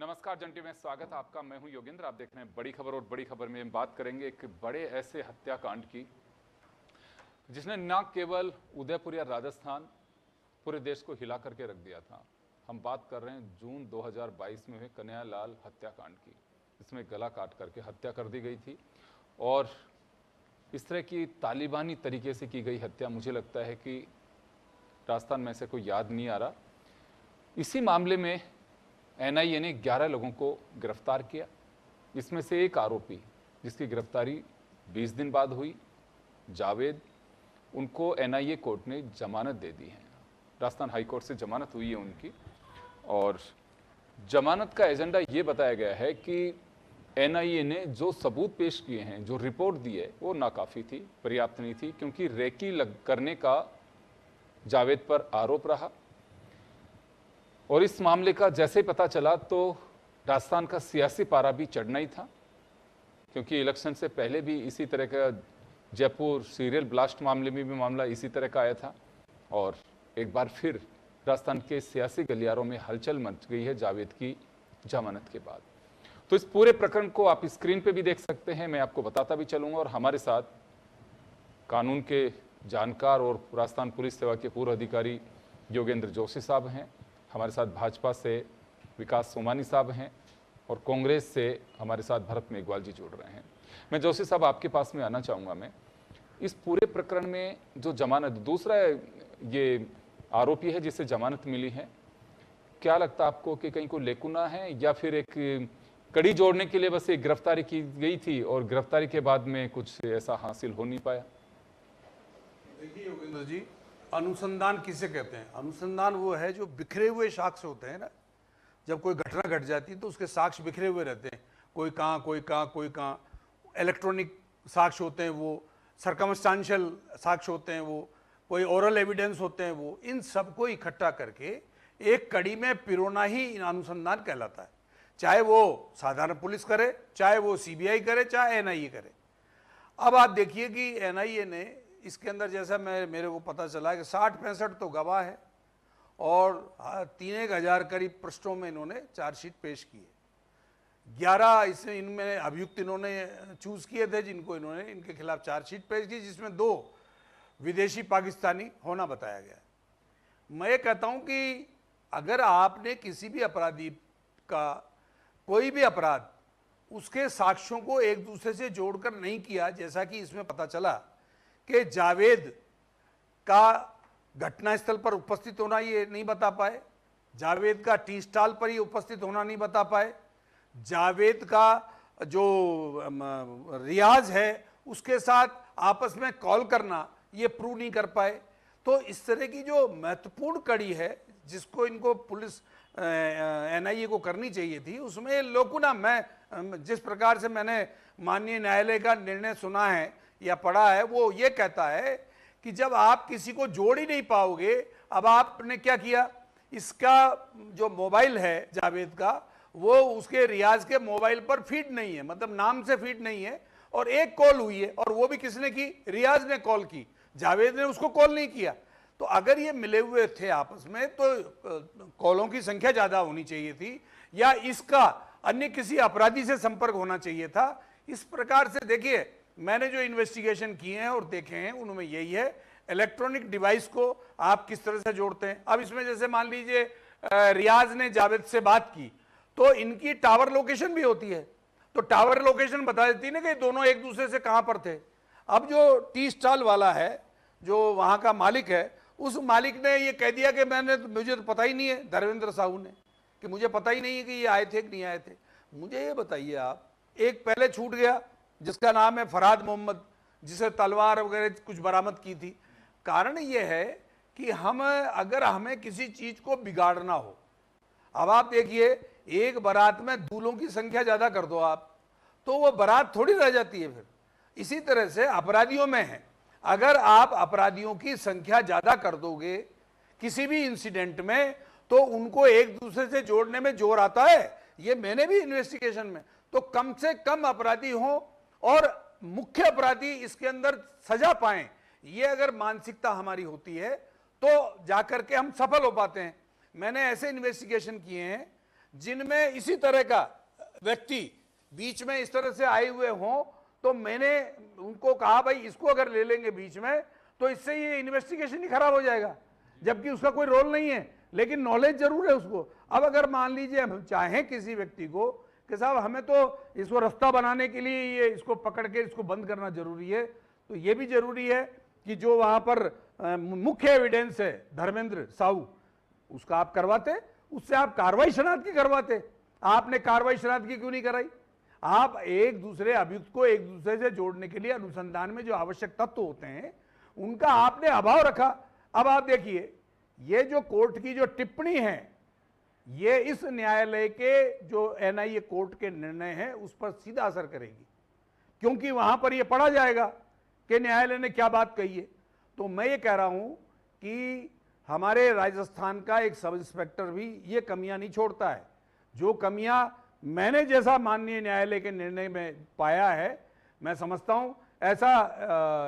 नमस्कार जंटी में स्वागत है आपका। मैं हूं योगेंद्र। आप देख रहे हैं बड़ी खबर और बड़ी खबर में हम बात करेंगे एक बड़े ऐसे हत्याकांड की जिसने न केवल उदयपुर या राजस्थान पूरे देश को हिला करके रख दिया था। हम बात कर रहे हैं जून 2022 में हुए कन्हैयालाल हत्याकांड की। इसमें गला काट करके हत्या कर दी गई थी और इस तरह की तालिबानी तरीके से की गई हत्या मुझे लगता है कि राजस्थान में से कोई याद नहीं आ रहा। इसी मामले में एनआईए ने 11 लोगों को गिरफ्तार किया। इसमें से एक आरोपी जिसकी गिरफ्तारी 20 दिन बाद हुई, जावेद, उनको एनआईए कोर्ट ने जमानत दे दी है। राजस्थान हाई कोर्ट से जमानत हुई है उनकी और जमानत का एजेंडा ये बताया गया है कि एनआईए ने जो सबूत पेश किए हैं, जो रिपोर्ट दी है, वो नाकाफ़ी थी, पर्याप्त नहीं थी, क्योंकि रेकी करने का जावेद पर आरोप रहा। और इस मामले का जैसे ही पता चला तो राजस्थान का सियासी पारा भी चढ़ना ही था, क्योंकि इलेक्शन से पहले भी इसी तरह का जयपुर सीरियल ब्लास्ट मामले में भी मामला इसी तरह का आया था और एक बार फिर राजस्थान के सियासी गलियारों में हलचल मच गई है जावेद की जमानत के बाद। तो इस पूरे प्रकरण को आप स्क्रीन पे भी देख सकते हैं, मैं आपको बताता भी चलूँगा। और हमारे साथ कानून के जानकार और राजस्थान पुलिस सेवा के पूर्व अधिकारी योगेंद्र जोशी साहब हैं, हमारे साथ भाजपा से विकास सोमानी साहब हैं और कांग्रेस से हमारे साथ भरत मेघवाल जी जुड़ रहे हैं। मैं जोशी साहब आपके पास में आना चाहूँगा। मैं इस पूरे प्रकरण में जो जमानत, दूसरा ये आरोपी है जिसे जमानत मिली है, क्या लगता है आपको कि कहीं कोई लेकुना है या फिर एक कड़ी जोड़ने के लिए बस एक गिरफ्तारी की गई थी और गिरफ्तारी के बाद में कुछ ऐसा हासिल हो नहीं पाया? देखिए योगेंद्र जी, अनुसंधान किसे कहते हैं? अनुसंधान वो है जो बिखरे हुए साक्ष्य होते हैं ना। जब कोई घटना घट जाती है तो उसके साक्ष्य बिखरे हुए रहते हैं, कोई कहाँ कोई कहाँ कोई कहाँ। इलेक्ट्रॉनिक साक्ष्य होते हैं, वो सर्कमस्टांशियल साक्ष्य होते हैं, वो कोई ओरल एविडेंस होते हैं। वो इन सबको इकट्ठा करके एक कड़ी में पिरोना ही अनुसंधान कहलाता है। चाहे वो साधारण पुलिस करे, चाहे वो सीबीआई करे, चाहे एनआईए करे। अब आप देखिए कि एनआईए ने इसके अंदर, जैसा मेरे को पता चला कि 60-65 तो गवाह है और 3,000 करीब पृष्ठों में इन्होंने चार्जशीट पेश की है। 11 इसमें इनमें अभियुक्त इन्होंने चूज किए थे जिनको इन्होंने इनके खिलाफ चार्जशीट पेश की, जिसमें 2 विदेशी पाकिस्तानी होना बताया गया। मैं ये कहता हूं कि अगर आपने किसी भी अपराधी का कोई भी अपराध, उसके साक्ष्यों को एक दूसरे से जोड़कर नहीं किया, जैसा कि इसमें पता चला कि जावेद का घटनास्थल पर उपस्थित होना ये नहीं बता पाए, जावेद का टी स्टॉल पर ही उपस्थित होना नहीं बता पाए, जावेद का जो रियाज है उसके साथ आपस में कॉल करना ये प्रूव नहीं कर पाए। तो इस तरह की जो महत्वपूर्ण कड़ी है जिसको इनको पुलिस एनआईए को करनी चाहिए थी, उसमें लोकुना, मैं जिस प्रकार से मैंने माननीय न्यायालय का निर्णय सुना है या पढ़ा है, वो ये कहता है कि जब आप किसी को जोड़ ही नहीं पाओगे, अब आपने क्या किया, इसका जो मोबाइल है जावेद का, वो उसके रियाज के मोबाइल पर फीड नहीं है, मतलब नाम से फीड नहीं है, और एक कॉल हुई है और वो भी किसने की? रियाज ने कॉल की, जावेद ने उसको कॉल नहीं किया। तो अगर ये मिले हुए थे आपस में तो कॉलों की संख्या ज्यादा होनी चाहिए थी या इसका अन्य किसी अपराधी से संपर्क होना चाहिए था। इस प्रकार से देखिए, मैंने जो इन्वेस्टिगेशन किए हैं और देखे हैं उनमें यही है, इलेक्ट्रॉनिक डिवाइस को आप किस तरह से जोड़ते हैं। अब इसमें जैसे मान लीजिए रियाज ने जावेद से बात की तो इनकी टावर लोकेशन भी होती है, तो टावर लोकेशन बता देती है ना कि दोनों एक दूसरे से कहां पर थे। अब जो टी स्टॉल वाला है, जो वहां का मालिक है, उस मालिक ने ये कह दिया कि मुझे तो पता ही नहीं है, धर्मेंद्र साहू ने, कि मुझे पता ही नहीं है कि ये आए थे कि नहीं आए थे। मुझे ये बताइए आप, एक पहले छूट गया जिसका नाम है फरहाद मोहम्मद, जिसे तलवार वगैरह कुछ बरामद की थी। कारण यह है कि अगर हमें किसी चीज को बिगाड़ना हो, अब आप देखिए, एक बारात में दूल्हों की संख्या ज्यादा कर दो आप, तो वो बारात थोड़ी रह जाती है फिर। इसी तरह से अपराधियों में है, अगर आप अपराधियों की संख्या ज्यादा कर दोगे किसी भी इंसिडेंट में, तो उनको एक दूसरे से जोड़ने में जोर आता है। ये मैंने भी इन्वेस्टिगेशन में, तो कम से कम अपराधी हों और मुख्य अपराधी इसके अंदर सजा पाएं, ये अगर मानसिकता हमारी होती है तो जाकर के हम सफल हो पाते हैं। मैंने ऐसे इन्वेस्टिगेशन किए हैं जिनमें इसी तरह का व्यक्ति बीच में इस तरह से आए हुए हों, तो मैंने उनको कहा भाई इसको अगर ले लेंगे बीच में तो इससे ये इन्वेस्टिगेशन ही खराब हो जाएगा, जबकि उसका कोई रोल नहीं है, लेकिन नॉलेज जरूर है उसको। अब अगर मान लीजिए हम चाहें किसी व्यक्ति को कि साहब हमें तो इसको रास्ता बनाने के लिए ये इसको पकड़ के इसको बंद करना जरूरी है, तो ये भी जरूरी है कि जो वहां पर मुख्य एविडेंस है धर्मेंद्र साहू, उसका आप करवाते, उससे आप कार्रवाई शनाख्त की करवाते। आपने कार्रवाई शनाख्त की क्यों नहीं कराई? आप एक दूसरे अभियुक्त को एक दूसरे से जोड़ने के लिए अनुसंधान में जो आवश्यक तत्व होते हैं उनका आपने अभाव रखा। अब आप देखिए, ये जो कोर्ट की जो टिप्पणी है, ये इस न्यायालय के जो एनआईए कोर्ट के निर्णय है उस पर सीधा असर करेगी, क्योंकि वहां पर यह पढ़ा जाएगा कि न्यायालय ने क्या बात कही है। तो मैं ये कह रहा हूं कि हमारे राजस्थान का एक सब इंस्पेक्टर भी ये कमियां नहीं छोड़ता है। जो कमियां मैंने जैसा माननीय न्यायालय के निर्णय में पाया है, मैं समझता हूं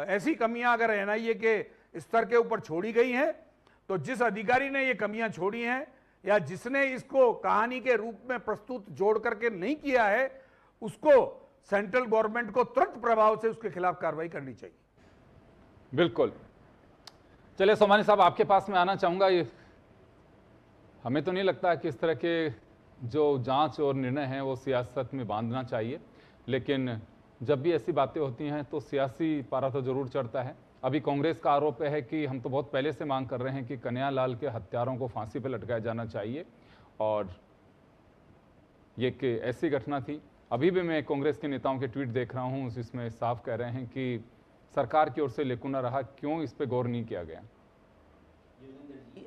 ऐसी कमियां अगर एनआईए के स्तर के ऊपर छोड़ी गई हैं, तो जिस अधिकारी ने ये कमियां छोड़ी हैं या जिसने इसको कहानी के रूप में प्रस्तुत जोड़ करके नहीं किया है, उसको सेंट्रल गवर्नमेंट को तुरंत प्रभाव से उसके खिलाफ कार्रवाई करनी चाहिए। बिल्कुल। चलिए सोमानी साहब, आपके पास में आना चाहूंगा। ये हमें तो नहीं लगता कि इस तरह के जो जांच और निर्णय हैं वो सियासत में बांधना चाहिए, लेकिन जब भी ऐसी बातें होती हैं तो सियासी पारा तो जरूर चढ़ता है। अभी कांग्रेस का आरोप है कि हम तो बहुत पहले से मांग कर रहे हैं कि कन्हैयालाल के हत्यारों को फांसी पर लटकाया जाना चाहिए, और ये कि ऐसी घटना थी। अभी भी मैं कांग्रेस के नेताओं के ट्वीट देख रहा हूं, जिसमें साफ कह रहे हैं कि सरकार की ओर से लेकुना रहा, क्यों इस पे गौर नहीं किया गया।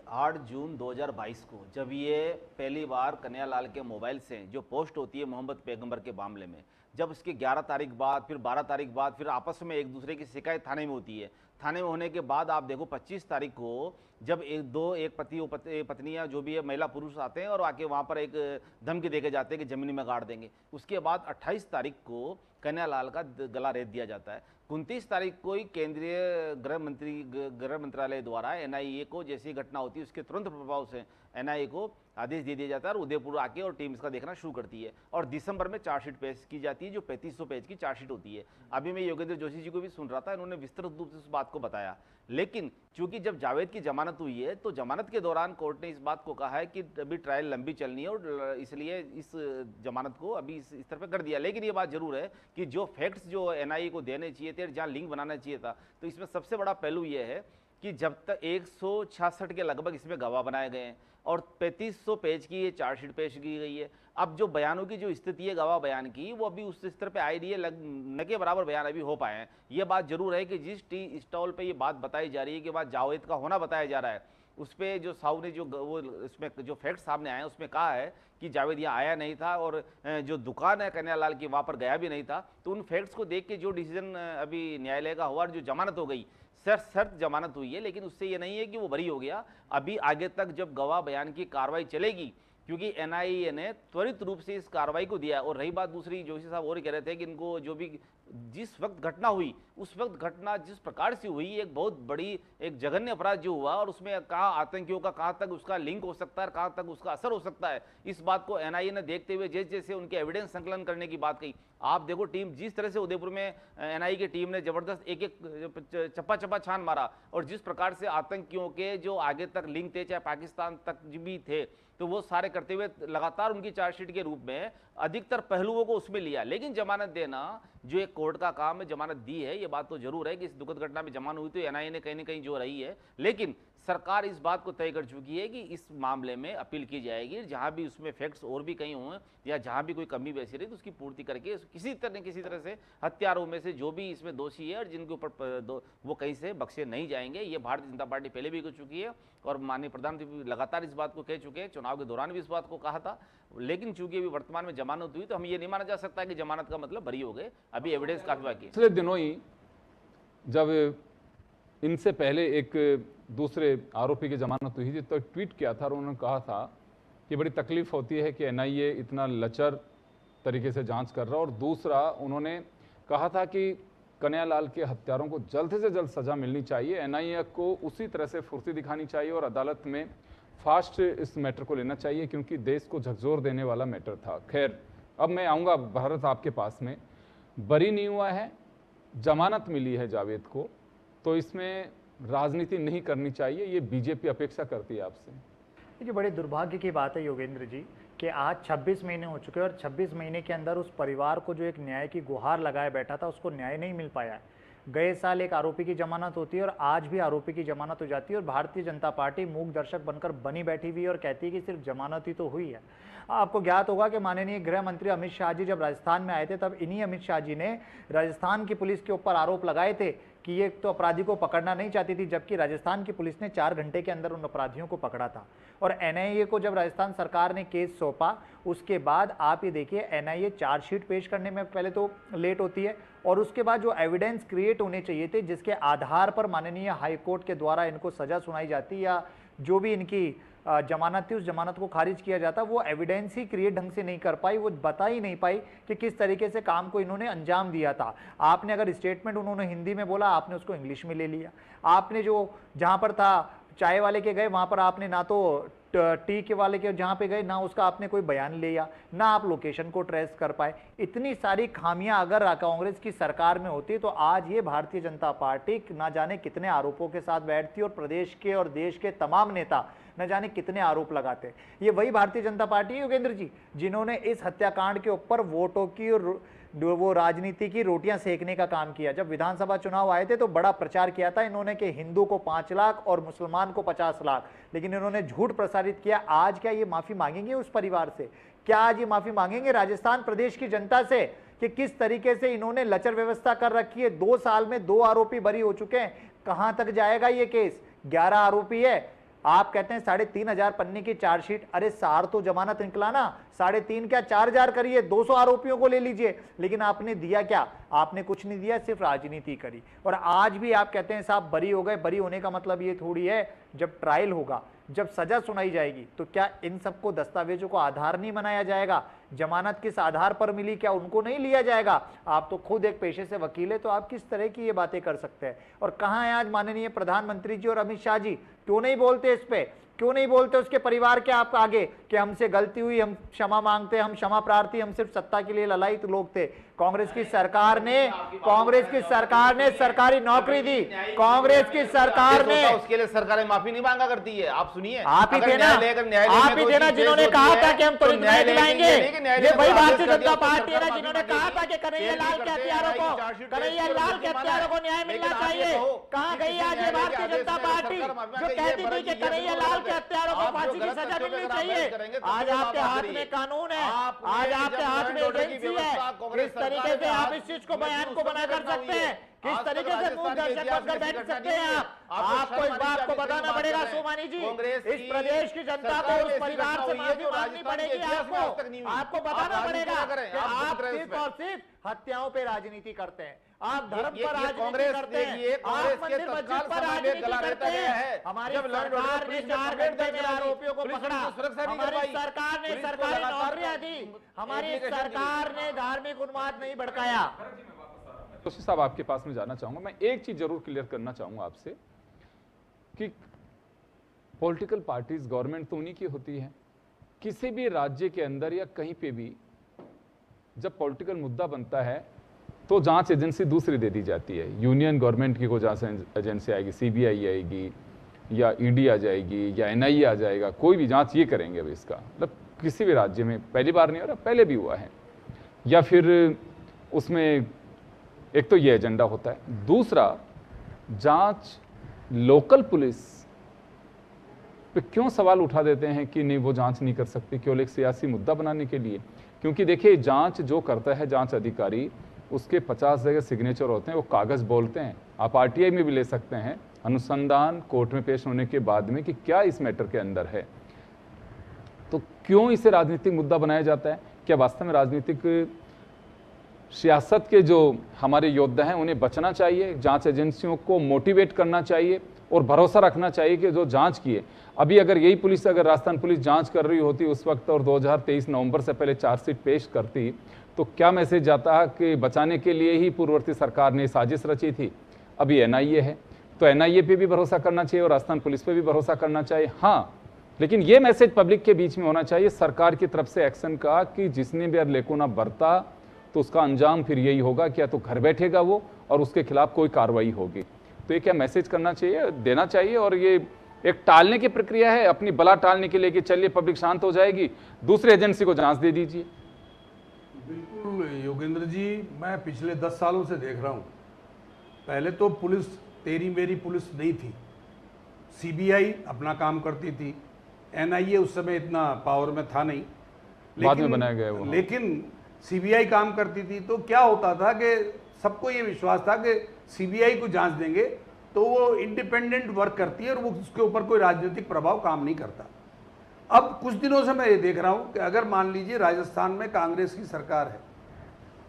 8 जून 2022 को जब ये पहली बार कन्हैयालाल के मोबाइल से जो पोस्ट होती है मोहम्मद पैगंबर के मामले में, जब उसके 11 तारीख बाद फिर 12 तारीख बाद फिर आपस में एक दूसरे की शिकायत थाने में होती है, थाने में होने के बाद आप देखो 25 तारीख को जब एक पति पत्नियां जो भी है महिला पुरुष आते हैं और आके वहां पर एक धमकी देके जाते हैं कि जमीन में गाड़ देंगे। उसके बाद 28 तारीख को कन्हैयालाल का गला रेत दिया जाता है। 29 तारीख को ही केंद्रीय गृह मंत्रालय द्वारा एनआईए को जैसी घटना होती है उसके तुरंत प्रभाव से एनआईए को आदेश दे दिया जाता है और उदयपुर आके और टीम इसका देखना शुरू करती है, और दिसंबर में चार्जशीट पेश की जाती है जो 3500 पेज की चार्जशीट होती है। अभी मैं योगेंद्र जोशी जी को भी सुन रहा था, इन्होंने विस्तृत रूप से उस बात को बताया। लेकिन चूंकि जब जावेद की जमानत हुई है तो जमानत के दौरान कोर्ट ने इस बात को कहा है कि अभी ट्रायल लंबी चलनी है और इसलिए इस जमानत को अभी इस स्तर पर कर दिया। लेकिन ये बात जरूर है कि जो फैक्ट्स जो एनआईए को देने चाहिए थे, जहां लिंक बनाना चाहिए था, तो इसमें सबसे बड़ा पहलू यह है कि जब तक 166 के लगभग इसमें गवाह बनाए गए हैं और 3500 पेज की ये चार्जशीट पेश की गई है। अब जो बयानों की जो स्थिति है गवाह बयान की, वो अभी उस स्तर पे आई नहीं है, न के बराबर बयान अभी हो पाए हैं। ये बात जरूर है कि जिस टी स्टॉल पे ये बात बताई जा रही है कि बात जावेद का होना बताया जा रहा है, उस पर जो साहू ने जो वो उसमें जो फैक्ट सामने आए हैं उसमें कहा है कि जावेद यहाँ आया नहीं था और जो दुकान है कन्हैयालाल की वहाँ पर गया भी नहीं था। तो उन फैक्ट्स को देख के जो डिसीजन अभी न्यायालय का हुआ और जो जमानत हो गई, शर्त जमानत हुई है, लेकिन उससे ये नहीं है कि वो बरी हो गया। अभी आगे तक जब गवाह बयान की कार्रवाई चलेगी, क्योंकि एनआईए ने त्वरित रूप से इस कार्रवाई को दिया। और रही बात दूसरी, जोशी साहब और कह रहे थे कि इनको जो भी जिस वक्त घटना हुई उस वक्त घटना जिस प्रकार से हुई, एक बहुत बड़ी एक जघन्य अपराध जो हुआ, और उसमें कहाँ आतंकियों का कहाँ तक उसका लिंक हो सकता है, कहाँ तक उसका असर हो सकता है, इस बात को एनआईए ने देखते हुए जैसे जैसे उनके एविडेंस संकलन करने की बात कही। आप देखो टीम जिस तरह से उदयपुर में एनआईए की टीम ने जबरदस्त एक एक चप्पा छान मारा, और जिस प्रकार से आतंकियों के जो आगे तक लिंक थे, चाहे पाकिस्तान तक भी थे, तो वो सारे करते हुए लगातार उनकी चार्जशीट के रूप में अधिकतर पहलुओं को उसमें लिया। लेकिन जमानत देना जो एक कोर्ट का काम है, जमानत दी है, ये बात तो जरूर है कि इस दुखद घटना में जमानत हुई तो एनआईए ने कहीं ना कहीं जो रही है। लेकिन सरकार इस बात को तय कर चुकी है कि इस मामले में अपील की जाएगी, जहां भी उसमें फैक्ट्स और भी कहीं हों या जहां भी कोई कमी वैसी रही तो उसकी पूर्ति करके किसी तरह से हत्यारों में से जो भी इसमें दोषी है और जिनके ऊपर वो कहीं से बख्शे नहीं जाएंगे। ये भारतीय जनता पार्टी पहले भी कह चुकी है और माननीय प्रधानमंत्री लगातार इस बात को कह चुके हैं, चुनाव के दौरान भी इस बात को कहा था। लेकिन चूंकि अभी वर्तमान में जमानत हुई तो हम ये नहीं माना जा सकता कि जमानत का मतलब बरी हो गए, अभी एविडेंस काफी बाकी है। पिछले दिनों ही जब इनसे पहले एक दूसरे आरोपी की जमानत हुई थी तो ट्वीट किया था और उन्होंने कहा था कि बड़ी तकलीफ होती है कि एनआईए इतना लचर तरीके से जांच कर रहा है, और दूसरा उन्होंने कहा था कि कन्हैयालाल के हत्यारों को जल्द से जल्द सजा मिलनी चाहिए, एनआईए को उसी तरह से फुर्ती दिखानी चाहिए और अदालत में फास्ट इस मैटर को लेना चाहिए, क्योंकि देश को झकझोर देने वाला मैटर था। खैर, अब मैं आऊँगा भारत आपके पास में। बरी नहीं हुआ है, जमानत मिली है जावेद को, तो इसमें राजनीति नहीं करनी चाहिए, ये बीजेपी अपेक्षा करती है आपसे। देखिए, बड़े दुर्भाग्य की बात है योगेंद्र जी कि आज 26 महीने हो चुके हैं और 26 महीने के अंदर उस परिवार को जो एक न्याय की गुहार लगाए बैठा था, उसको न्याय नहीं मिल पाया है। गए साल एक आरोपी की जमानत होती है और आज भी आरोपी की जमानत हो जाती है और भारतीय जनता पार्टी मूक दर्शक बनकर बनी बैठी हुई है और कहती है कि सिर्फ जमानत ही तो हुई है। आपको ज्ञात होगा कि माननीय गृह मंत्री अमित शाह जी जब राजस्थान में आए थे, तब इन्हीं अमित शाह जी ने राजस्थान की पुलिस के ऊपर आरोप लगाए थे कि ये तो अपराधी को पकड़ना नहीं चाहती थी, जबकि राजस्थान की पुलिस ने 4 घंटे के अंदर उन अपराधियों को पकड़ा था। और एनआईए को जब राजस्थान सरकार ने केस सौंपा, उसके बाद आप ये देखिए एनआईए चार्जशीट पेश करने में पहले तो लेट होती है और उसके बाद जो एविडेंस क्रिएट होने चाहिए थे, जिसके आधार पर माननीय हाईकोर्ट के द्वारा इनको सजा सुनाई जाती या जो भी इनकी जमानत थी उस जमानत को खारिज किया जाता, वो एविडेंस ही क्रिएट ढंग से नहीं कर पाई, वो बता ही नहीं पाई कि किस तरीके से काम को इन्होंने अंजाम दिया था। आपने अगर स्टेटमेंट उन्होंने हिंदी में बोला, आपने उसको इंग्लिश में ले लिया। आपने जो जहां पर था चाय वाले के गए, वहां पर आपने ना तो टी के वाले के जहां पे गए, ना उसका आपने कोई बयान लिया, ना आप लोकेशन को ट्रेस कर पाए। इतनी सारी खामियां अगर कांग्रेस की सरकार में होती तो आज ये भारतीय जनता पार्टी ना जाने कितने आरोपों के साथ बैठती और प्रदेश के और देश के तमाम नेता न जाने कितने आरोप लगाते। ये वही भारतीय जनता पार्टी है योगेंद्र जी, जिन्होंने इस हत्याकांड के ऊपर वोटों की वो राजनीति की रोटियां सेकने का काम किया। जब विधानसभा चुनाव आए थे तो बड़ा प्रचार किया था इन्होंने कि हिंदू को 5 लाख और मुसलमान को 50 लाख, लेकिन इन्होंने झूठ प्रसारित किया। आज क्या ये माफी मांगेंगे उस परिवार से? क्या आज ये माफी मांगेंगे राजस्थान प्रदेश की जनता से कि किस तरीके से इन्होंने लचर व्यवस्था कर रखी है? 2 साल में 2 आरोपी बरी हो चुके हैं। कहां तक जाएगा ये केस? 11 आरोपी है, आप कहते हैं 3,500 पन्ने की चार्जशीट। अरे सार तो जमानत निकला ना, 3.5 क्या 4,000 करिए, 200 आरोपियों को ले लीजिए, लेकिन आपने दिया क्या? आपने कुछ नहीं दिया, सिर्फ राजनीति करी। और आज भी आप कहते हैं साहब बरी हो गए। बरी होने का मतलब ये थोड़ी है, जब ट्रायल होगा, जब सजा सुनाई जाएगी, तो क्या इन सबको दस्तावेजों को आधार नहीं बनाया जाएगा? जमानत किस आधार पर मिली, क्या उनको नहीं लिया जाएगा? आप तो खुद एक पेशे से वकील है, तो आप किस तरह की ये बातें कर सकते हैं? और कहां है आज माननीय प्रधानमंत्री जी और अमित शाह जी? क्यों नहीं बोलते इस पे? क्यों नहीं बोलते उसके परिवार के आप आगे कि हमसे गलती हुई, हम क्षमा मांगते, हम क्षमा प्रार्थी, हम सिर्फ सत्ता के लिए ललायित लोग थे। कांग्रेस की सरकार ने सरकारी नौकरी दी। कांग्रेस की सरकार ने उसके लिए सरकारें माफी नहीं मांगा करती है। आप सुनिए, आप ही थे ना जिन्होंने कहा था कि हम त्वरित न्याय दिलाएंगे। ये वही भारतीय जनता पार्टी है ना जिन्होंने कहा था कि कन्हैया लाल के हत्यारों को न्याय मिलना चाहिए। कहां गई आज ये भारतीय जनता पार्टी जो कहती थी कि कन्हैया लाल के हत्यारों को फांसी की सजा मिलनी चाहिए? आज आपके हाथ में कानून है, आज आपके हाथ में एजेंसी है। किस तरीके से आप इस चीज को बयान को बना कर सकते हैं? किस तरीके से मूक दर्शक बनकर बैठ सकते हैं आप? आपको इस बात को बताना पड़ेगा सोमानी जी, इस प्रदेश की जनता को, उस परिवार से माफी मांगनी पड़ेगी आपको बताना पड़ेगा कि आप सिर्फ और सिर्फ हत्याओं पे राजनीति करते हैं, आप धर्म पर राजनीति करते हैं, आप मंदिर मस्जिद पर राजनीति करते हैं। हमारी सरकार ने 4 घंटे में आरोपियों को पकड़ा, हमारी सरकार ने सरकारी नौकरियां दी, हमारी सरकार ने धार्मिक उन्माद नहीं भड़काया। जोशी साहब, आपके पास में जाना चाहूंगा। मैं एक चीज जरूर क्लियर करना चाहूंगा आपसे कि पॉलिटिकल पार्टीज, गवर्नमेंट तो उन्हीं की होती है। किसी भी राज्य के अंदर या कहीं पे भी जब पॉलिटिकल मुद्दा बनता है तो जांच एजेंसी दूसरी दे दी जाती है। यूनियन गवर्नमेंट की कोई जांच एजेंसी आएगी, सीबीआई आएगी या ईडी आ जाएगी या एनआईए आ जाएगा, कोई भी जांच ये करेंगे। अब इसका मतलब किसी भी राज्य में पहली बार नहीं हो रहा, पहले भी हुआ है। या फिर उसमें एक तो ये एजेंडा होता है, दूसरा जांच लोकल पुलिस पे क्यों सवाल उठा देते हैं कि नहीं वो जांच नहीं कर सकती, केवल एक सियासी मुद्दा बनाने के लिए। क्योंकि देखिए, जांच जो करता है जांच अधिकारी, उसके 50 जगह सिग्नेचर होते हैं, वो कागज बोलते हैं। आप आरटीआई में भी ले सकते हैं अनुसंधान कोर्ट में पेश होने के बाद में कि क्या इस मैटर के अंदर है। तो क्यों इसे राजनीतिक मुद्दा बनाया जाता है? क्या वास्तव में राजनीतिक सियासत के जो हमारे योद्धा हैं उन्हें बचना चाहिए? जांच एजेंसियों को मोटिवेट करना चाहिए और भरोसा रखना चाहिए कि जो जांच की है, अभी अगर यही पुलिस, अगर राजस्थान पुलिस जांच कर रही होती उस वक्त और 2023 नवंबर से पहले चार्जशीट पेश करती, तो क्या मैसेज जाता है कि बचाने के लिए ही पूर्ववर्ती सरकार ने साजिश रची थी। अभी एनआईए है, तो एनआईए पे भी भरोसा करना चाहिए और राजस्थान पुलिस पे भी भरोसा करना चाहिए। हाँ, लेकिन ये मैसेज पब्लिक के बीच में होना चाहिए सरकार की तरफ से एक्शन का कि जिसने भी लेको ना बरता तो उसका अंजाम फिर यही होगा कि या तो घर बैठेगा वो और उसके खिलाफ कोई कार्रवाई होगी। तो ये क्या मैसेज करना चाहिए, देना चाहिए। और ये एक टालने की प्रक्रिया है, अपनी बला टालने के लिए कि चलिए पब्लिक शांत हो जाएगी, दूसरे एजेंसी को जांच दे दीजिए। बिल्कुल योगेंद्र जी, मैं पिछले 10 सालों से देख रहा हूँ। पहले तो पुलिस तेरी मेरी पुलिस नहीं थी, सीबीआई अपना काम करती थी, एनआईए उस समय इतना पावर में था नहीं, बाद में बनाया गया वो। लेकिन सीबीआई काम करती थी। तो क्या होता था कि सबको ये विश्वास था कि सीबीआई को जांच देंगे तो वो इंडिपेंडेंट वर्क करती है और वो उसके ऊपर कोई राजनीतिक प्रभाव काम नहीं करता। अब कुछ दिनों से मैं ये देख रहा हूँ कि अगर मान लीजिए राजस्थान में कांग्रेस की सरकार है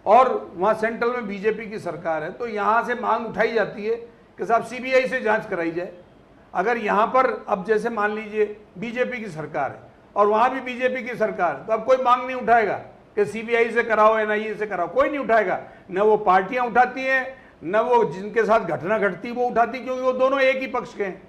और वहाँ सेंट्रल में बीजेपी की सरकार है, तो यहाँ से मांग उठाई जाती है कि साहब सीबीआई से जांच कराई जाए। अगर यहाँ पर अब जैसे मान लीजिए बीजेपी की सरकार है और वहाँ भी बीजेपी की सरकार है, तो अब कोई मांग नहीं उठाएगा कि सीबीआई से कराओ, एनआईए से कराओ, कोई नहीं उठाएगा। न वो पार्टियां उठाती हैं, न वो जिनके साथ घटना घटती वो उठाती, क्योंकि वो दोनों एक ही पक्ष के हैं।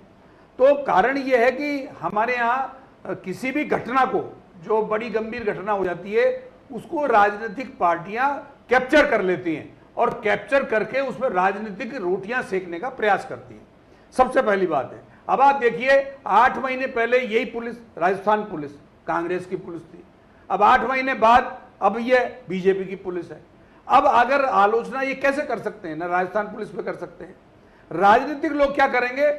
तो कारण ये है कि हमारे यहाँ किसी भी घटना को, जो बड़ी गंभीर घटना हो जाती है, उसको राजनीतिक पार्टियां कैप्चर कर लेती हैं और कैप्चर करके उसमें राजनीतिक रोटियां सेकने का प्रयास करती हैं। सबसे पहली बात है। अब आप देखिए, 8 महीने पहले यही पुलिस, राजस्थान पुलिस कांग्रेस की पुलिस थी, अब 8 महीने बाद अब ये बीजेपी की पुलिस है। अब अगर आलोचना ये कैसे कर सकते हैं, ना राजस्थान पुलिस पे कर सकते हैं। राजनीतिक लोग क्या करेंगे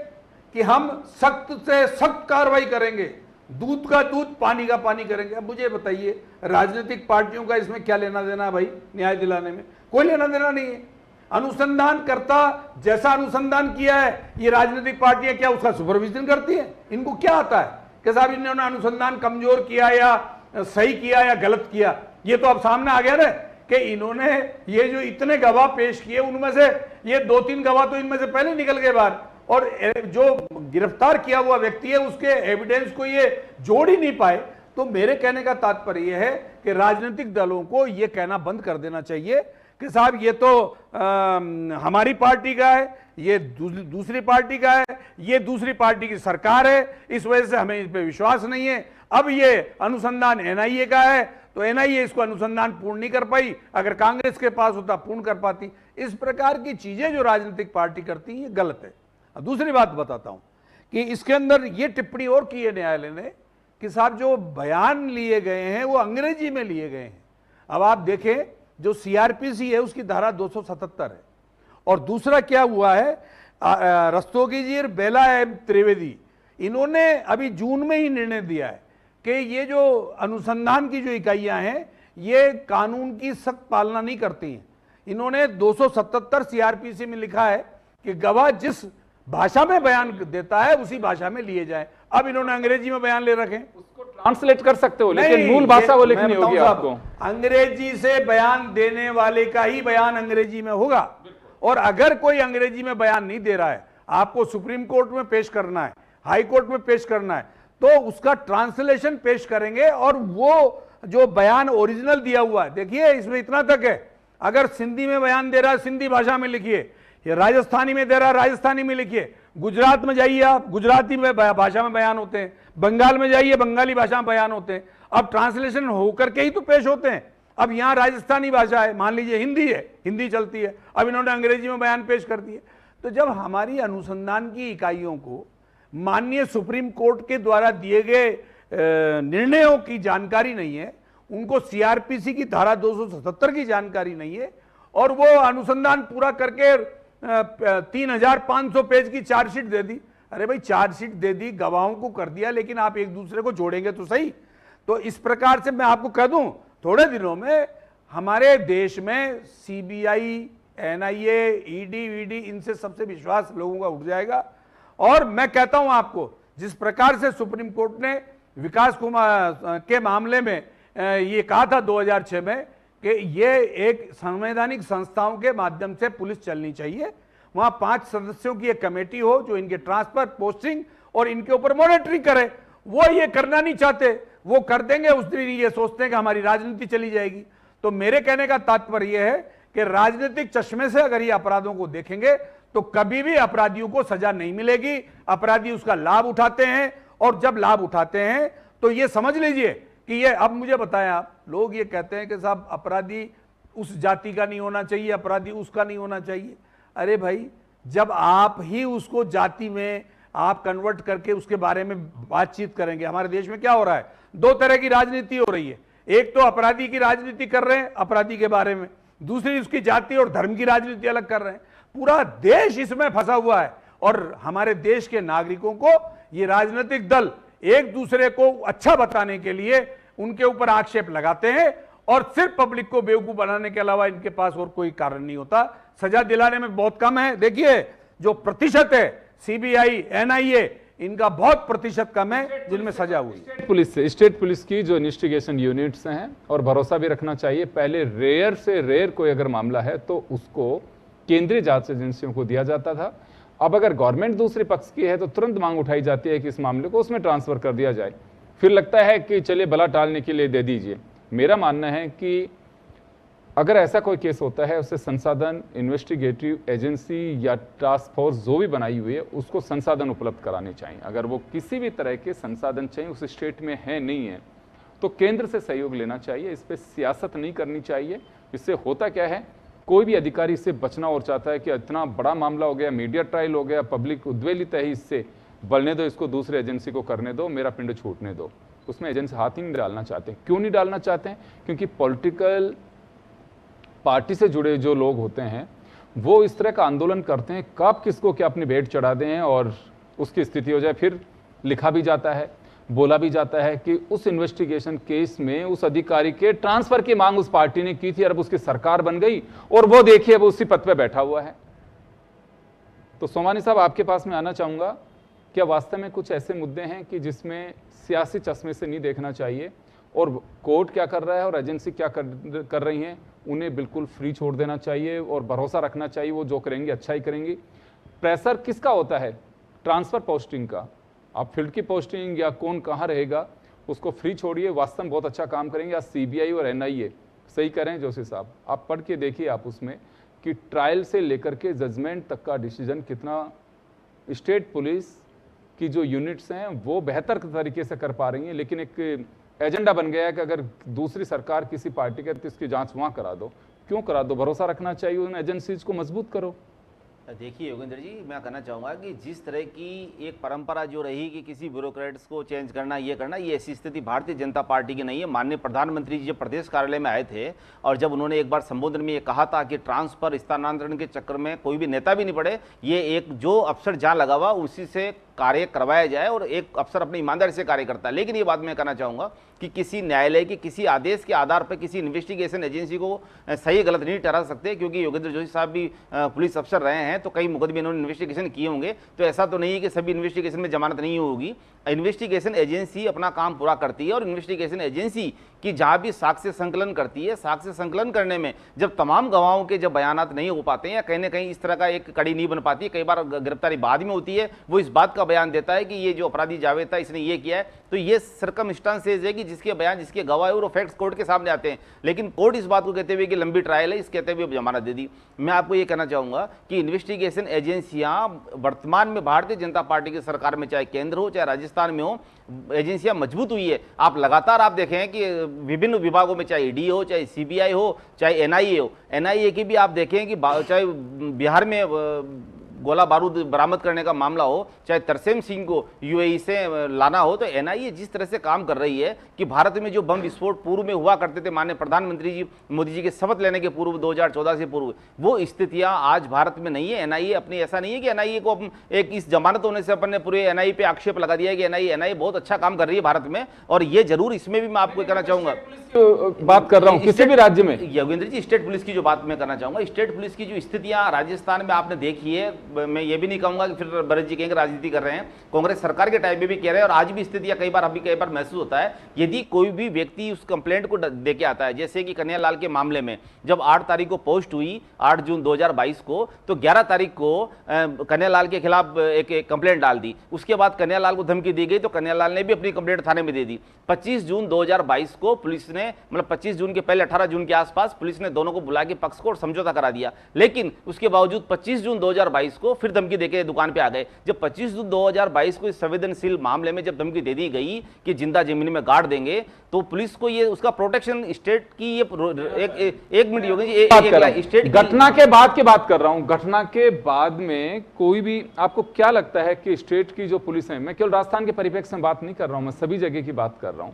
कि हम सख्त से सख्त कार्रवाई करेंगे, दूध का दूध पानी का पानी करेंगे। अब मुझे बताइए, राजनीतिक पार्टियों का इसमें क्या लेना देना भाई? न्याय दिलाने में कोई लेना देना नहीं है। अनुसंधानकर्ता जैसा अनुसंधान किया है, ये राजनीतिक पार्टियां क्या उसका सुपरविजन करती है? इनको क्या आता है कि साहब इन्होंने अनुसंधान कमजोर किया या सही किया या गलत किया? ये तो अब सामने आ गया ना कि इन्होंने ये जो इतने गवाह पेश किए, उनमें से ये 2-3 गवाह तो इनमें से पहले निकल गए बाहर, और जो गिरफ्तार किया हुआ व्यक्ति है उसके एविडेंस को ये जोड़ ही नहीं पाए। तो मेरे कहने का तात्पर्य यह है कि राजनीतिक दलों को यह कहना बंद कर देना चाहिए कि साहब ये तो हमारी पार्टी का है, ये दूसरी पार्टी का है, ये दूसरी पार्टी की सरकार है, इस वजह से हमें इस पर विश्वास नहीं है। अब ये अनुसंधान एनआईए का है तो एनआईए इसको अनुसंधान पूर्ण नहीं कर पाई, अगर कांग्रेस के पास होता पूर्ण कर पाती। इस प्रकार की चीजें जो राजनीतिक पार्टी करती है ये गलत है। दूसरी बात बताता हूं कि इसके अंदर ये टिप्पणी और की है न्यायालय ने कि साहब जो बयान लिए गए हैं वो अंग्रेजी में लिए गए हैं। अब आप देखें, जो सीआरपीसी है उसकी धारा 277 है, और दूसरा क्या हुआ है, रस्तोगी जी और बेला एम त्रिवेदी, इन्होंने अभी जून में ही निर्णय दिया है कि ये जो अनुसंधान की जो इकाइयां हैं ये कानून की सख्त पालना नहीं करती हैं। इन्होंने 277 सीआरपीसी में लिखा है कि गवाह जिस भाषा में बयान देता है उसी भाषा में लिए जाए। अब इन्होंने अंग्रेजी में बयान ले रखे, उसको ट्रांसलेट कर सकते हो, लेकिन मूल भाषा वो लिखनी होगी आपको। अंग्रेजी से बयान देने वाले का ही बयान अंग्रेजी में होगा, और अगर कोई अंग्रेजी में बयान नहीं दे रहा है, आपको सुप्रीम कोर्ट में पेश करना है, हाई कोर्ट में पेश करना है, तो उसका ट्रांसलेशन पेश करेंगे। और वो जो बयान ओरिजिनल दिया हुआ है, देखिए इसमें इतना तक है, अगर सिंधी में बयान दे रहा है सिंधी भाषा में लिखिए, ये राजस्थानी में दे रहा है राजस्थानी में लिखिए, गुजरात में जाइए आप गुजराती में भाषा में बयान होते हैं, बंगाल में जाइए बंगाली भाषा में बयान होते हैं। अब ट्रांसलेशन होकर के ही तो पेश होते हैं। अब यहाँ राजस्थानी भाषा है, मान लीजिए हिंदी है, हिंदी चलती है, अब इन्होंने अंग्रेजी में बयान पेश कर दिए। तो जब हमारी अनुसंधान की इकाइयों को माननीय सुप्रीम कोर्ट के द्वारा दिए गए निर्णयों की जानकारी नहीं है, उनको सीआरपीसी की धारा 277 की जानकारी नहीं है, और वो अनुसंधान पूरा करके 3500 पेज की चार्जशीट दे दी। अरे भाई, चार्जशीट दे दी, गवाहों को कर दिया, लेकिन आप एक दूसरे को जोड़ेंगे तो सही। तो इस प्रकार से मैं आपको कह दूं, थोड़े दिनों में हमारे देश में सीबीआई, एनआईए, ईडी, वीडी, इनसे सबसे विश्वास लोगों का उठ जाएगा। और मैं कहता हूं आपको, जिस प्रकार से सुप्रीम कोर्ट ने विकास कुमार के मामले में ये कहा था 2006 में कि ये एक संवैधानिक संस्थाओं के माध्यम से पुलिस चलनी चाहिए, वहां 5 सदस्यों की एक कमेटी हो जो इनके ट्रांसफर, पोस्टिंग और इनके ऊपर मॉनिटरिंग करे। वो ये करना नहीं चाहते, वो कर देंगे उस दिन ये सोचते हैं कि हमारी राजनीति चली जाएगी। तो मेरे कहने का तात्पर्य यह है कि राजनीतिक चश्मे से अगर ये अपराधों को देखेंगे तो कभी भी अपराधियों को सजा नहीं मिलेगी। अपराधी उसका लाभ उठाते हैं और जब लाभ उठाते हैं तो ये समझ लीजिए कि ये, अब मुझे बताएं आप, लोग ये कहते हैं कि साहब अपराधी उस जाति का नहीं होना चाहिए, अपराधी उसका नहीं होना चाहिए। अरे भाई, जब आप ही उसको जाति में आप कन्वर्ट करके उसके बारे में बातचीत करेंगे। हमारे देश में क्या हो रहा है, दो तरह की राजनीति हो रही है। एक तो अपराधी की राजनीति कर रहे हैं अपराधी के बारे में, दूसरी उसकी जाति और धर्म की राजनीति अलग कर रहे हैं। पूरा देश इसमें फंसा हुआ है और हमारे देश के नागरिकों को ये राजनीतिक दल एक दूसरे को अच्छा बताने के लिए उनके ऊपर आक्षेप लगाते हैं और सिर्फ पब्लिक को बेवकूफ बनाने के अलावा इनके पास और कोई कारण नहीं होता। सजा दिलाने में बहुत कम है। देखिए जो प्रतिशत है सीबीआई, एनआईए, इनका बहुत प्रतिशत कम है जिनमें सजा हुई। स्टेट पुलिस की जो इन्वेस्टिगेशन यूनिट्स हैं, और भरोसा भी रखना चाहिए, पहले रेयर से रेयर कोई अगर मामला है तो उसको केंद्रीय जांच एजेंसियों को दिया जाता था। अब अगर गवर्नमेंट दूसरे पक्ष की है तो तुरंत मांग उठाई जाती है कि इस मामले को उसमें ट्रांसफर कर दिया जाए। फिर लगता है कि चलिए बला टालने के लिए दे दीजिए। मेरा मानना है कि अगर ऐसा कोई केस होता है उसे संसाधन, इन्वेस्टिगेटिव एजेंसी या टास्क फोर्स जो भी बनाई हुई है उसको संसाधन उपलब्ध कराने चाहिए। अगर वो किसी भी तरह के संसाधन चाहिए उस स्टेट में है नहीं है तो केंद्र से सहयोग लेना चाहिए। इस पर सियासत नहीं करनी चाहिए। इससे होता क्या है, कोई भी अधिकारी इससे बचना और चाहता है कि इतना बड़ा मामला हो गया, मीडिया ट्रायल हो गया, पब्लिक उद्वेलित है, इससे बढ़ने दो, इसको दूसरे एजेंसी को करने दो, मेरा पिंड छूटने दो। उसमें एजेंसी हाथ ही नहीं डालना चाहते। क्यों नहीं डालना चाहते हैं? क्योंकि पॉलिटिकल पार्टी से जुड़े जो लोग होते हैं वो इस तरह का आंदोलन करते हैं, कब किसको क्या अपनी भेंट चढ़ा दें और उसकी स्थिति हो जाए। फिर लिखा भी जाता है, बोला भी जाता है कि उस इन्वेस्टिगेशन केस में उस अधिकारी के ट्रांसफर की मांग उस पार्टी ने की थी और अब उसकी सरकार बन गई और वो देखिए वो उसी पद पे बैठा हुआ है। तो सोमानी साहब, आपके पास मैं आना चाहूंगा, क्या वास्तव में कुछ ऐसे मुद्दे हैं कि जिसमें सियासी चश्मे से नहीं देखना चाहिए और कोर्ट क्या कर रहा है और एजेंसी क्या कर रही हैं, उन्हें बिल्कुल फ्री छोड़ देना चाहिए और भरोसा रखना चाहिए वो जो करेंगे अच्छा ही करेंगी? प्रेशर किसका होता है? ट्रांसफर पोस्टिंग का। आप फील्ड की पोस्टिंग या कौन कहाँ रहेगा उसको फ्री छोड़िए, वास्तव में बहुत अच्छा काम करेंगे। आज सीबीआई और एनआईए सही करें जोशी साहब, आप पढ़ के देखिए आप उसमें कि ट्रायल से लेकर के जजमेंट तक का डिसीजन कितना स्टेट पुलिस की जो यूनिट्स हैं वो बेहतर तरीके से कर पा रही हैं। लेकिन एक एजेंडा बन गया है कि अगर दूसरी सरकार किसी पार्टी के तो इसकी जांच वहां करा दो। क्यों करा दो? भरोसा रखना चाहिए, उन एजेंसीज को मजबूत करो। देखिए योगेंद्र जी, मैं कहना चाहूँगा कि जिस तरह की एक परंपरा जो रही कि किसी ब्यूरोक्रेट्स को चेंज करना, ये ऐसी स्थिति भारतीय जनता पार्टी की नहीं है। माननीय प्रधानमंत्री जी जब प्रदेश कार्यालय में आए थे और जब उन्होंने एक बार संबोधन में ये कहा था कि ट्रांसफर, स्थानांतरण के चक्कर में कोई भी नेता भी नहीं पड़े, ये एक जो अफसर जहाँ लगा हुआ उसी से कार्य करवाया जाए और एक अफसर अपनी ईमानदारी से कार्य करता है। लेकिन ये बात मैं कहना चाहूँगा कि किसी न्यायालय के किसी आदेश के आधार पर किसी इन्वेस्टिगेशन एजेंसी को सही गलत नहीं ठहरा सकते, क्योंकि योगेंद्र जोशी साहब भी पुलिस अफसर रहे हैं तो कई मुकदमे इन्होंने इन्वेस्टिगेशन किए होंगे। तो ऐसा तो नहीं है कि सभी इन्वेस्टिगेशन में जमानत नहीं होगी। इन्वेस्टिगेशन एजेंसी अपना काम पूरा करती है और इन्वेस्टिगेशन एजेंसी की जहाँ भी साक्ष्य संकलन करती है, साक्ष्य संकलन करने में जब तमाम गवाहों के जब बयानात नहीं हो पाते हैं या कहीं ना कहीं इस तरह का एक कड़ी नहीं बन पाती है, कई बार गिरफ्तारी बाद में होती है, वो इस बात का बयान देता है कि ये जो अपराधी जावेद था इसने ये किया है, तो ये सर्कमस्टांसेस है कि जिसके बयान, जिसके गवाह है वो फैक्ट्स कोर्ट के सामने आते हैं। लेकिन कोर्ट इस बात को कहते हुए कि लंबी ट्रायल है, इस कहते हुए जमानत दे दी। मैं आपको ये कहना चाहूँगा कि इन्वेस्टिगेशन एजेंसियाँ वर्तमान में भारतीय जनता पार्टी की सरकार में, चाहे केंद्र हो चाहे राजस्थान में हो, एजेंसियां मजबूत हुई है। आप लगातार आप देखें कि विभिन्न विभागों में, चाहे ईडी हो, चाहे सीबीआई हो, चाहे एनआईए हो, एनआईए की भी आप देखें कि चाहे बिहार में गोला बारूद बरामद करने का मामला हो, चाहे तरसेम सिंह को यूएई से लाना हो, तो एनआईए जिस तरह से काम कर रही है कि भारत में जो बम विस्फोट पूर्व में हुआ करते थे, माननीय प्रधानमंत्री जी मोदी जी के शपथ लेने के पूर्व 2014 से पूर्व, वो स्थितियां आज भारत में नहीं है। एनआईए अपनी, ऐसा नहीं है कि एनआईए को एक इस जमानत होने से अपन ने पूरे एनआईए पे आक्षेप लगा दिया कि एनआईए बहुत अच्छा काम कर रही है भारत में। और ये जरूर इसमें भी मैं आपको कहना चाहूंगा, बात कर रहा हूं किसी भी राज्य में, योगेंद्र जी स्टेट पुलिस की जो बात मैं करना चाहूंगा, स्टेट पुलिस की जो स्थितियां राजस्थान में आपने देखी है, मैं ये भी नहीं कहूंगा कि फिर भरत जी कहेंगे राजनीति कर रहे हैं, कांग्रेस सरकार के टाइम में भी कह रहे हैं और आज भी स्थितियां कई बार महसूस होता है। यदि कोई भी व्यक्ति उस कंप्लेंट को देके आता है, जैसे कि कन्हैयालाल के मामले में जब 8 तारीख को पोस्ट हुई, 8 जून 2022 को, तो 11 तारीख को कन्हैयालाल के खिलाफ एक कंप्लेंट डाल दी। उसके बाद कन्हैयालाल को धमकी दी गई तो कन्हैयालाल ने भी अपनी कंप्लेंट थाने में दे दी। 25 जून 2022 को पुलिस ने, मतलब 25 जून के पहले 18 जून के आसपास पुलिस ने दोनों को बुला के पक्ष को समझौता करा दिया। लेकिन उसके बावजूद 25 जून 2022 को, फिर धमकी देके दुकान पे आ गए। जब 25/2/2022 को इस संवेदनशील मामले में जब धमकी दे दी गई कि जिंदा जमीन में गाड़ देंगे, तो पुलिस को ये उसका प्रोटेक्शन स्टेट की ये एक मिनट योगी जी, स्टेट घटना के बाद की बात कर रहा हूं। घटना के बाद में कोई भी आपको क्या लगता है कि स्टेट की जो पुलिस है, मैं केवल राजस्थान के परिप्रेक्ष्य में बात नहीं कर रहा हूं, मैं सभी जगह की बात कर रहा हूं,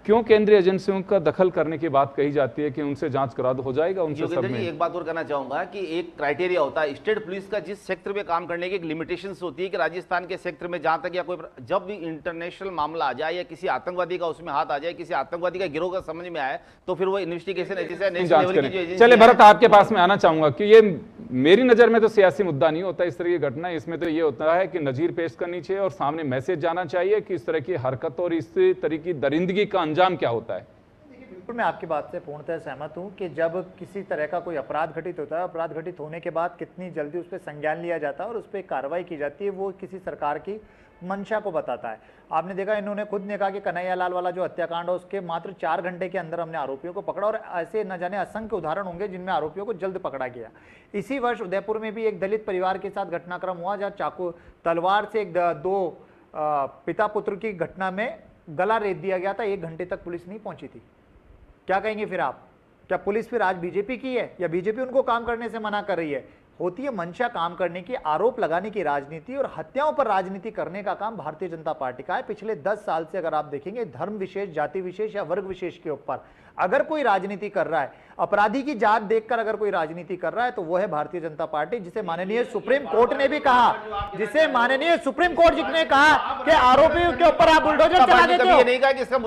क्यों केंद्रीय एजेंसियों का दखल करने की बात कही जाती है कि उनसे जांच करा दो, हो जाएगा उनसे सब योगेंद्र जी, में। एक बात और कहना चाहूंगा कि एक क्राइटेरिया होता है स्टेट पुलिस का, जिस सेक्टर में काम करने की एक लिमिटेशंस होती है कि राजस्थान के सेक्टर में जहां तक या कोई जब भी इंटरनेशनल मामला आ जाए या किसी आतंकवादी का उसमें हाथ आ जाए, किसी आतंकवादी का गिरोह का समझ में आए, तो फिर वो इन्वेस्टिगेशन एजेंसी। चले भरत, आपके पास में आना चाहूंगा कि ये मेरी नजर में तो सियासी मुद्दा नहीं होता इस तरह की घटना। इसमें तो ये होता है कि नजीर पेश करनी चाहिए और सामने मैसेज जाना चाहिए कि इस तरह की हरकत और इस तरह की दरिंदगी का अंजाम क्या होता है। बिल्कुल, मैं आपकी बात से पूर्णतः सहमत हूं कि जब किसी तरह का कोई अपराध घटित होता है, अपराध घटित होने के बाद कितनी जल्दी उस पर संज्ञान लिया जाता है और उस पर कार्रवाई की जाती है, वो किसी सरकार की मंशा को बताता है। आपने देखा, इन्होंने खुद ने कहा कि कन्हैया लाल वाला जो हत्याकांड है उसके मात्र 4 घंटे के अंदर हमने आरोपियों को पकड़ा, और ऐसे न जाने असंख्य उदाहरण होंगे जिनमें आरोपियों को जल्द पकड़ा गया। इसी वर्ष उदयपुर में भी एक दलित परिवार के साथ घटनाक्रम हुआ, जहाँ चाकू तलवार से दो पिता पुत्र की घटना में गला रेत दिया गया था। 1 घंटे तक पुलिस नहीं पहुंची थी। क्या कहेंगे फिर आप? क्या पुलिस फिर आज बीजेपी की है या बीजेपी उनको काम करने से मना कर रही है? होती है मंशा काम करने की, आरोप लगाने की राजनीति, और हत्याओं पर राजनीति करने का काम भारतीय जनता पार्टी का है। पिछले 10 साल से अगर आप देखेंगे, धर्म विशेष, जाति विशेष या वर्ग विशेष के ऊपर अगर कोई राजनीति कर रहा है, अपराधी की जात देखकर अगर कोई राजनीति कर रहा है, तो वो है भारतीय जनता पार्टी, जिसे माननीय सुप्रीम कोर्ट ने भी कहा, जिसने कहा कि आरोपियों के ऊपर आप बुलडोजर चला देते हो,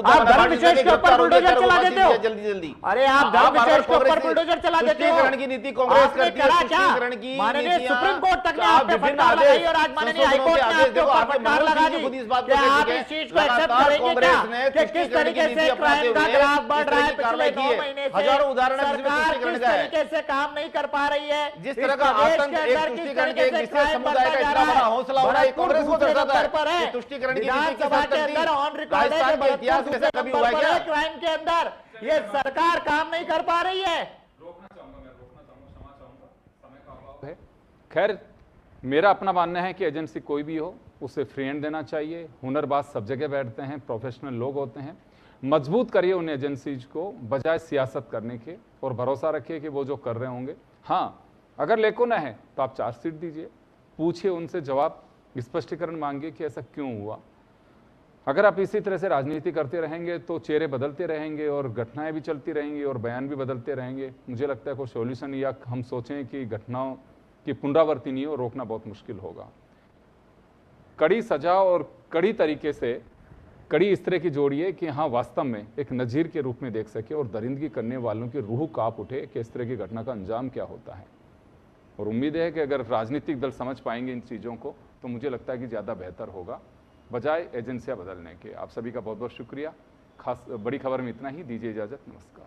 आप धर्म विशेष के ऊपर बुलडोजर चला देते हो, जल्दी। अरे आप धर्म विशेष के ऊपर बुलडोजर चला देते हो। तुष्टीकरण की नीति कांग्रेस आपने करती है, करा क्या? तुष्टीकरण की माननीय नीतियां, सुप्रीम कोर्ट तक ने आप आप पे विभिन्न फटकार लगाई आदेश, और आज माननीय संशोधनों हाईकोर्ट के ने आदेश, आपके देखो, ऊपर आपके फटकार मनोज लगा जी दी खुद इस बात कि को कह आप चुके हैं। इस चीज को एक्सेप्ट लगातार करेंगे कांग्रेस क्या ने कि किस तरीके से क्राइम का ग्राफ बढ़ रहा है। पिछले 9 महीने से हजारों उदाहरण है जिसमें सरकार तुष्टीकरण किस का है। तरीके से काम नहीं कर पा रही है, जिस इस तरह का प्रदेश आतंक के एक अंदर किस तुष्टीकरण के तरीके एक से विशेष क्राइम समुदाय बढ़ता का जा इतना रहा बड़ा है। हौसला हो रहा है, भरतपुर कांग्रेस को दूसरे दर्शाता है नंबर पर कि तुष्टीकरण की नीति विधानसभा किस हद के तक थी। अंदर ऑन रिकॉर्ड है राजस्थान कि के इतिहास में भरतपुर ऐसा दूसरे कभी नंबर हुआ है पर है क्या? क्राइम के अंदर। ये सरकार काम नहीं कर पा रही है। है। खैर, मेरा अपना मानना है कि एजेंसी कोई भी हो, उसे फ्री हैंड देना चाहिए। हुनरबाज सब जगह बैठते हैं, प्रोफेशनल लोग होते हैं। मजबूत करिए उन एजेंसीज को, बजाय सियासत करने के, और भरोसा रखिए कि वो जो कर रहे होंगे। हाँ, अगर लेकुन है तो आप चार्जशीट दीजिए, पूछिए उनसे, जवाब स्पष्टीकरण मांगिए कि ऐसा क्यों हुआ। अगर आप इसी तरह से राजनीति करते रहेंगे तो चेहरे बदलते रहेंगे और घटनाएं भी चलती रहेंगी और बयान भी बदलते रहेंगे। मुझे लगता है कोई सॉल्यूशन या हम सोचें कि घटनाओं की पुनरावृत्ति नहीं हो, रोकना बहुत मुश्किल होगा। कड़ी सजा और कड़ी तरीके से कड़ी इस तरह की जोड़िए कि हाँ, वास्तव में एक नज़ीर के रूप में देख सके और दरिंदगी करने वालों की रूह कांप उठे कि इस तरह की घटना का अंजाम क्या होता है। और उम्मीद है कि अगर राजनीतिक दल समझ पाएंगे इन चीज़ों को, तो मुझे लगता है कि ज़्यादा बेहतर होगा, बजाय एजेंसियां बदलने के। आप सभी का बहुत बहुत शुक्रिया। खास बड़ी खबर में इतना ही, दीजिए इजाज़त, नमस्कार।